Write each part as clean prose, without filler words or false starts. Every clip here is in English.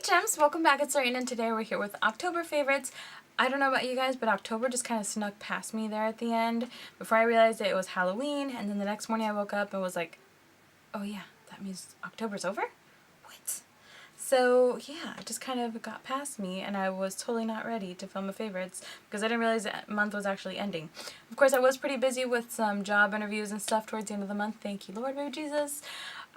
Gems, welcome back. It's Lorena and today we're here with October favorites. I don't know about you guys, but October just kind of snuck past me there at the end before I realized that it was Halloween, and then the next morning I woke up and was like, oh yeah, that means October's over? What? So yeah, it just kind of got past me and I was totally not ready to film a favorites because I didn't realize that month was actually ending. Of course, I was pretty busy with some job interviews and stuff towards the end of the month. Thank you, Lord, baby Jesus.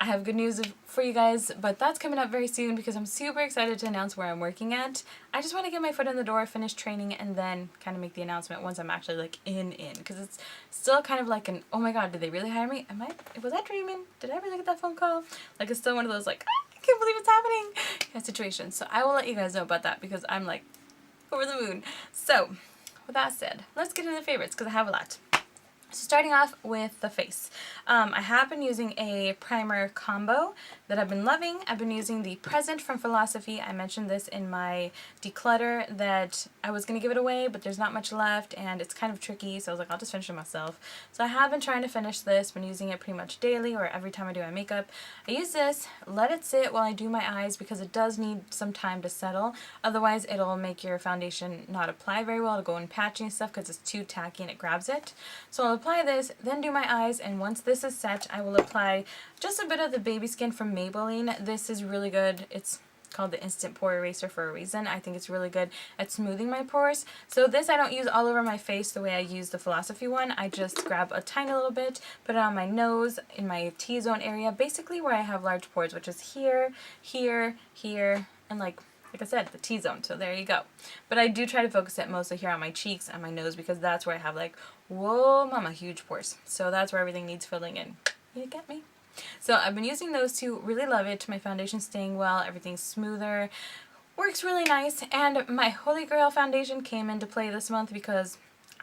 I have good news for you guys, but that's coming up very soon because I'm super excited to announce where I'm working at. I just want to get my foot in the door, finish training, and then kind of make the announcement once I'm actually like in because it's still kind of like an, oh my god, did they really hire me? Was I dreaming? Did I really get that phone call? Like, it's still one of those like, I can't believe it's happening kind of situations. So I will let you guys know about that because I'm like over the moon. So with that said, let's get into the favorites because I have a lot. So starting off with the face. I have been using a primer combo that I've been loving. I've been using the Present from Philosophy. I mentioned this in my declutter that I was going to give it away, but there's not much left and it's kind of tricky, so I was like, I'll just finish it myself. So I have been trying to finish this, been using it pretty much daily or every time I do my makeup. I use this, let it sit while I do my eyes because it does need some time to settle. Otherwise, it'll make your foundation not apply very well. It'll go in patchy and stuff because it's too tacky and it grabs it. So I'll apply this, then do my eyes, and once this is set, I will apply just a bit of the Baby Skin from Maybelline. This is really good. It's called the Instant Pore Eraser for a reason. I think it's really good at smoothing my pores. So this I don't use all over my face the way I use the Philosophy one. I just grab a tiny little bit, put it on my nose, in my T-zone area, basically where I have large pores, which is here, here, here, and like I said, the T-zone, so there you go. But I do try to focus it mostly here on my cheeks and my nose because that's where I have like, whoa mama, huge pores. So that's where everything needs filling in. You get me? So I've been using those two, really love it. My foundation's staying well, everything's smoother, works really nice, and my Holy Grail foundation came into play this month because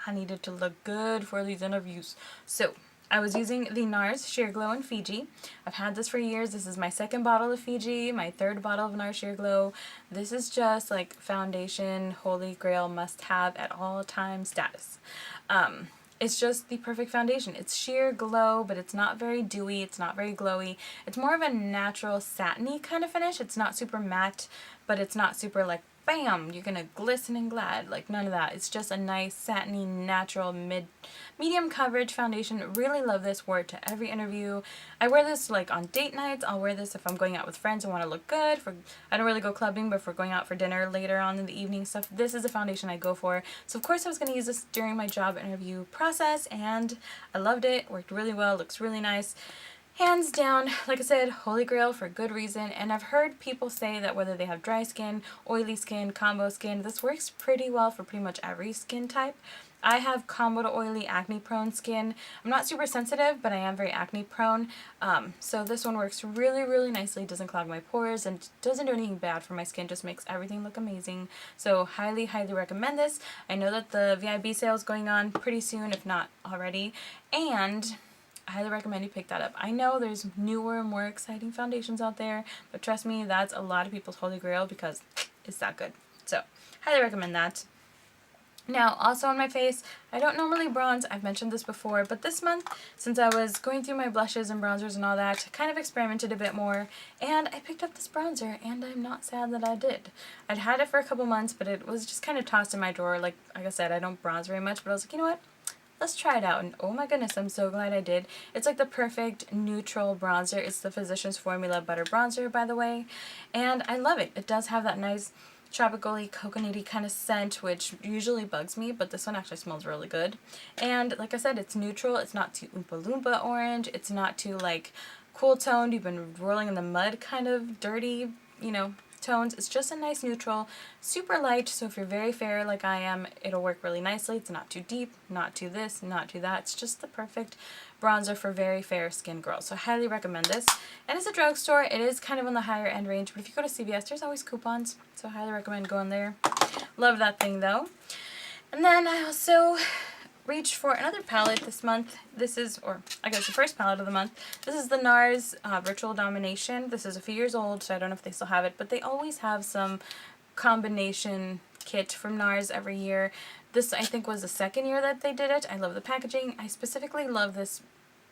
I needed to look good for these interviews. So I was using the NARS Sheer Glow in Fiji. I've had this for years. This is my second bottle of Fiji, my third bottle of NARS Sheer Glow. This is just like foundation, Holy Grail must-have at all time status. It's just the perfect foundation. It's sheer glow, but it's not very dewy, it's not very glowy. It's more of a natural satiny kind of finish. It's not super matte, but it's not super like, bam, you're gonna glisten and glad. Like, none of that. It's just a nice, satiny, natural, medium coverage foundation. Really love this. Wore it to every interview. I wear this like on date nights. I'll wear this if I'm going out with friends and want to look good. I don't really go clubbing, but if we're going out for dinner later on in the evening stuff, this is a foundation I go for. So of course I was going to use this during my job interview process, and I loved it. Worked really well. Looks really nice. Hands down, like I said, Holy Grail for good reason, and I've heard people say that whether they have dry skin, oily skin, combo skin, this works pretty well for pretty much every skin type. I have combo to oily, acne-prone skin. I'm not super sensitive, but I am very acne-prone, so this one works really, really nicely. It doesn't clog my pores and doesn't do anything bad for my skin, just makes everything look amazing. So highly, highly recommend this. I know that the VIB sale is going on pretty soon, if not already, and I highly recommend you pick that up. I know there's newer, more exciting foundations out there, but trust me, that's a lot of people's Holy Grail because it's that good. So, highly recommend that. Now, also on my face, I don't normally bronze, I've mentioned this before, but this month, since I was going through my blushes and bronzers and all that, kind of experimented a bit more, and I picked up this bronzer, and I'm not sad that I did. I'd had it for a couple months, but it was just kind of tossed in my drawer. Like I said, I don't bronze very much, but I was like, you know what? Let's try it out, and oh my goodness, I'm so glad I did. It's like the perfect neutral bronzer. It's the Physicians Formula Butter Bronzer, by the way, and I love it. It does have that nice tropical-y, coconutty kind of scent, which usually bugs me, but this one actually smells really good. And like I said, it's neutral. It's not too Oompa Loompa orange. It's not too like cool toned. You've been rolling in the mud kind of dirty, you know, tones. It's just a nice neutral, super light, so if you're very fair like I am, it'll work really nicely. It's not too deep, not too this, not too that. It's just the perfect bronzer for very fair skin girls. So I highly recommend this. And it's a drugstore. It is kind of on the higher end range, but if you go to CVS, there's always coupons, so I highly recommend going there. Love that thing though. And then I also reached for another palette this month. This is, or I guess the first palette of the month. This is the NARS Virtual Domination. This is a few years old, so I don't know if they still have it, but they always have some combination kit from NARS every year. This, I think, was the second year that they did it. I love the packaging. I specifically love this,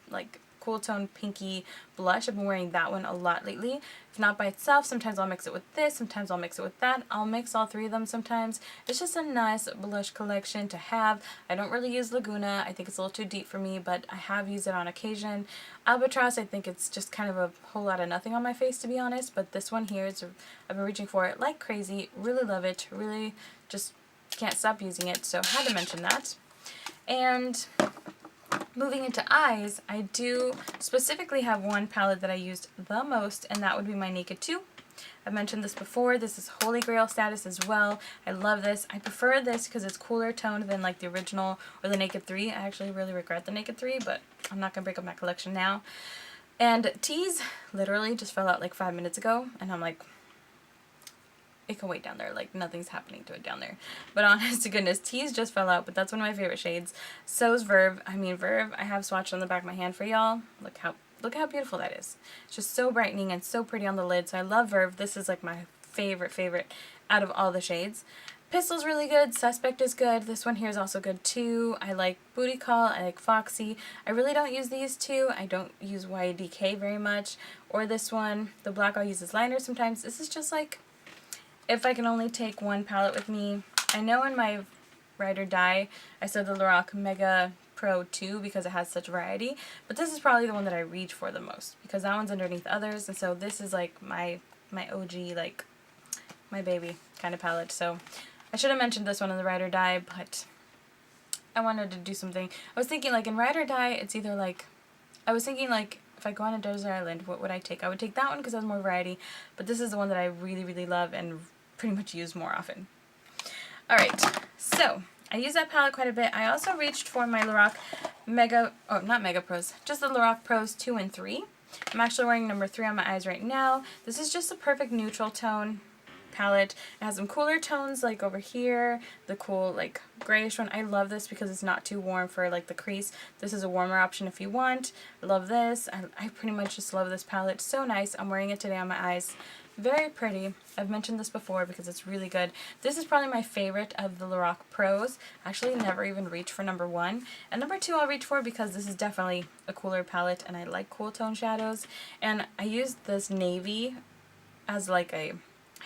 like, cool tone pinky blush. I've been wearing that one a lot lately. If not by itself, sometimes I'll mix it with this, sometimes I'll mix it with that. I'll mix all three of them sometimes. It's just a nice blush collection to have. I don't really use Laguna. I think it's a little too deep for me, but I have used it on occasion. Albatross, I think it's just kind of a whole lot of nothing on my face, to be honest, but this one here, I've been reaching for it like crazy. Really love it. Really just can't stop using it, so I had to mention that. And moving into eyes, I do specifically have one palette that I used the most, and that would be my Naked 2. I've mentioned this before. This is Holy Grail status as well. I love this. I prefer this because it's cooler toned than like the original or the Naked 3. I actually really regret the Naked 3, but I'm not going to break up my collection now. And Tease literally just fell out like 5 minutes ago, and I'm like, it can wait down there, like nothing's happening to it down there. But honest to goodness, Tease just fell out, but that's one of my favorite shades. So's Verve. I mean, Verve, I have swatched on the back of my hand for y'all. Look how beautiful that is. It's just so brightening and so pretty on the lid, so I love Verve. This is like my favorite out of all the shades. Pistol's really good. Suspect is good. This one here is also good too. I like Booty Call. I like Foxy. I really don't use these two. I don't use YDK very much. Or this one. The black I'll use as liner sometimes. This is just like, if I can only take one palette with me. I know in my Ride or Die, I said the Lorac Mega Pro 2 because it has such variety, but this is probably the one that I reach for the most because that one's underneath others, and so this is like my OG, like my baby kind of palette. So I should have mentioned this one in the Ride or Die, but I wanted to do something. I was thinking like in Ride or Die, it's either like, I was thinking like, if I go on a desert island, what would I take? I would take that one because it has more variety, but this is the one that I really love and pretty much use more often. Alright, so I use that palette quite a bit. I also reached for my Lorac not Mega Pros, just the Lorac Pros 2 and 3. I'm actually wearing number 3 on my eyes right now. This is just a perfect neutral tone palette. It has some cooler tones like over here, the cool like grayish one. I love this because it's not too warm for like the crease. This is a warmer option if you want. I love this. I pretty much just love this palette. So nice. I'm wearing it today on my eyes. Very pretty. I've mentioned this before because it's really good. This is probably my favorite of the Lorac Pros. Actually never even reached for number 1. And number 2 I'll reach for because this is definitely a cooler palette and I like cool tone shadows. And I used this navy as like a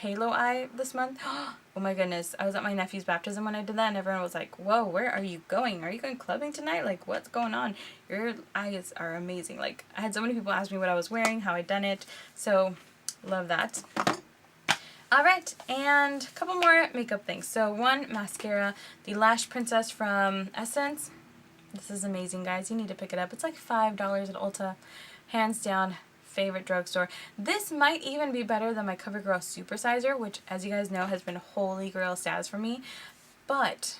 halo eye this month. Oh my goodness. I was at my nephew's baptism when I did that and everyone was like, whoa, where are you going? Are you going clubbing tonight? Like, what's going on? Your eyes are amazing. Like, I had so many people ask me what I was wearing, how I done it. So love that. Alright, and a couple more makeup things. So one, mascara, the Lash Princess from Essence. This is amazing, guys. You need to pick it up. It's like $5 at Ulta. Hands down, favorite drugstore. This might even be better than my CoverGirl Supersizer, which, as you guys know, has been holy grail status for me. But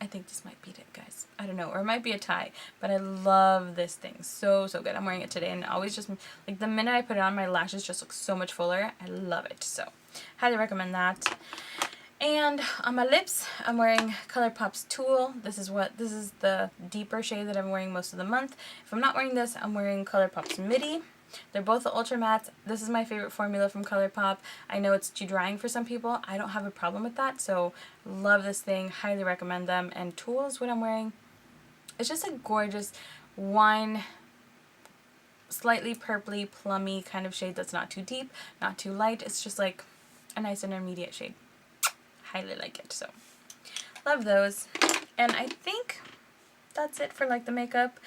I think this might beat it, guys. I don't know, or it might be a tie, but I love this thing. So good. I'm wearing it today, and always just, like, the minute I put it on, my lashes just look so much fuller. I love it, so highly recommend that. And on my lips, I'm wearing ColourPop's Tulle. This is the deeper shade that I'm wearing most of the month. If I'm not wearing this, I'm wearing ColourPop's Midi. They're both the Ultra Mattes. This is my favorite formula from ColourPop. I know it's too drying for some people. I don't have a problem with that, so love this thing. Highly recommend them. And Tulle is what I'm wearing. It's just a gorgeous wine, slightly purpley, plummy kind of shade that's not too deep, not too light. It's just like a nice intermediate shade. Highly like it, so love those. And I think that's it for like the makeup.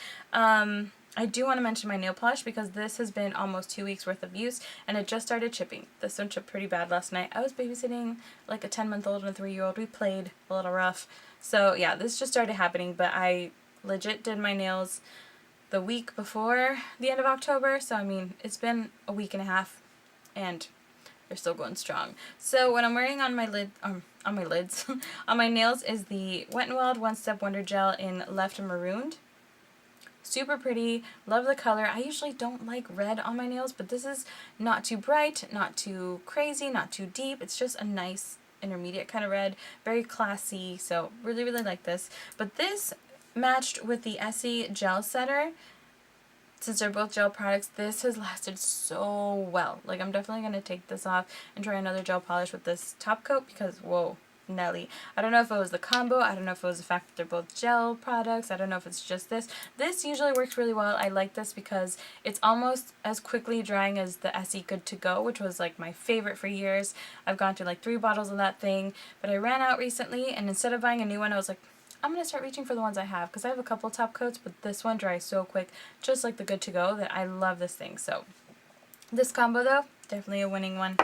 I do want to mention my nail polish because this has been almost 2 weeks worth of use and it just started chipping. This one chipped pretty bad last night. I was babysitting like a 10-month-old and a 3-year-old. We played a little rough. So yeah, this just started happening, but I legit did my nails the week before the end of October. So I mean, it's been a week and a half and they're still going strong. So what I'm wearing on my lids, on my nails is the Wet n Wild One Step Wonder Gel in Left Marooned. Super pretty. Love the color. I usually don't like red on my nails, but this is not too bright, not too crazy, not too deep. It's just a nice intermediate kind of red. Very classy, so really like this. But this matched with the Essie Gel Setter. Since they're both gel products, this has lasted so well. Like, I'm definitely going to take this off and try another gel polish with this top coat because, whoa, Nelly. I don't know if it was the combo, I don't know if it was the fact that they're both gel products, I don't know if it's just this. This usually works really well. I like this because it's almost as quickly drying as the Essie Good To Go, which was like my favorite for years. I've gone through like 3 bottles of that thing, but I ran out recently, and instead of buying a new one, I was like, I'm going to start reaching for the ones I have, because I have a couple top coats, but this one dries so quick, just like the Good To Go, that I love this thing. So this combo though, definitely a winning one.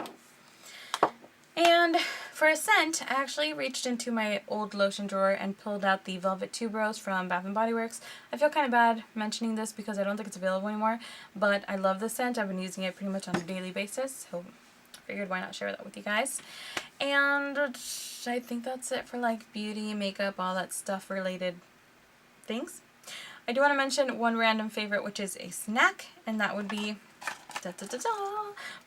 And for a scent, I actually reached into my old lotion drawer and pulled out the Velvet Tuberose from Bath & Body Works. I feel kind of bad mentioning this because I don't think it's available anymore, but I love this scent. I've been using it pretty much on a daily basis, so I figured why not share that with you guys. And I think that's it for like beauty, makeup, all that stuff related things. I do want to mention one random favorite, which is a snack, and that would be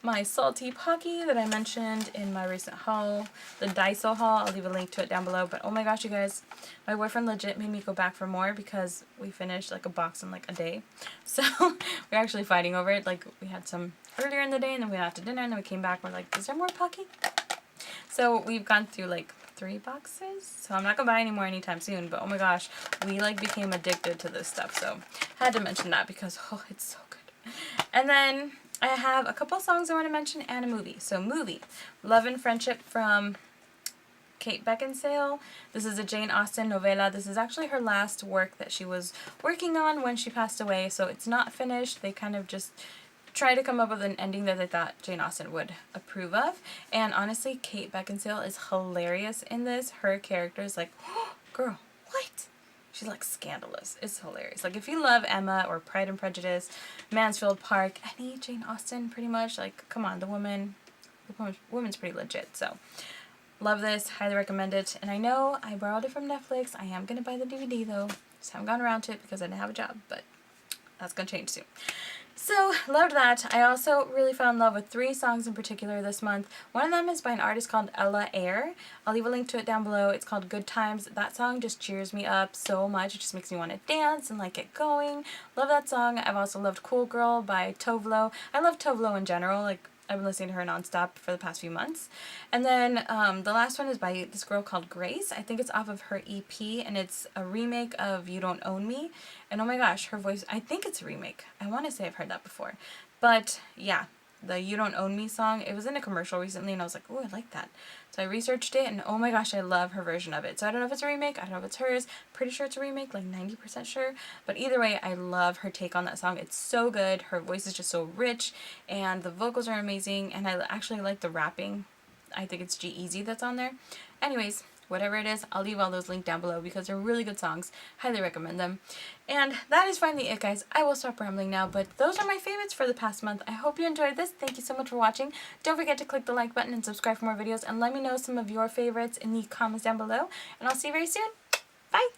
my salty Pocky that I mentioned in my recent haul, the Daiso haul. I'll leave a link to it down below. But oh my gosh, you guys, my boyfriend legit made me go back for more because we finished like a box in like a day. So we're actually fighting over it. Like we had some earlier in the day, and then we went out to dinner, and then we came back. We're like, is there more Pocky? So we've gone through like 3 boxes. So I'm not gonna buy any more anytime soon. But oh my gosh, we like became addicted to this stuff. So I had to mention that because oh, it's so good. And then I have a couple songs I want to mention and a movie. So movie, Love and Friendship from Kate Beckinsale. This is a Jane Austen novella. This is actually her last work that she was working on when she passed away. So it's not finished. They kind of just try to come up with an ending that they thought Jane Austen would approve of. And honestly, Kate Beckinsale is hilarious in this. Her character is like, oh, girl, what? She's like scandalous. It's hilarious. Like if you love Emma or Pride and Prejudice, Mansfield Park, any Jane Austen pretty much, like come on, the woman's pretty legit. So love this, highly recommend it. And I know I borrowed it from Netflix. I am going to buy the DVD though. Just haven't gone around to it because I didn't have a job, but that's going to change soon. So, loved that. I also really fell in love with 3 songs in particular this month. One of them is by an artist called Ella Eyre. I'll leave a link to it down below. It's called Good Times. That song just cheers me up so much. It just makes me want to dance and like get going. Love that song. I've also loved Cool Girl by Tovlo. I love Tovlo in general. Like, I've been listening to her nonstop for the past few months. And then the last one is by this girl called Grace. I think it's off of her EP, and it's a remake of You Don't Own Me. And oh my gosh, her voice, I think it's a remake. I want to say I've heard that before. But yeah, the You Don't Own Me song, it was in a commercial recently, and I was like, oh, I like that. So I researched it, and oh my gosh, I love her version of it. So I don't know if it's a remake, I don't know if it's hers. Pretty sure it's a remake, like 90% sure. But either way, I love her take on that song. It's so good. Her voice is just so rich, and the vocals are amazing, and I actually like the rapping. I think it's G-Eazy that's on there. Anyways, whatever it is, I'll leave all those linked down below because they're really good songs. Highly recommend them. And that is finally it, guys. I will stop rambling now, but those are my favorites for the past month. I hope you enjoyed this. Thank you so much for watching. Don't forget to click the like button and subscribe for more videos, and let me know some of your favorites in the comments down below. And I'll see you very soon. Bye!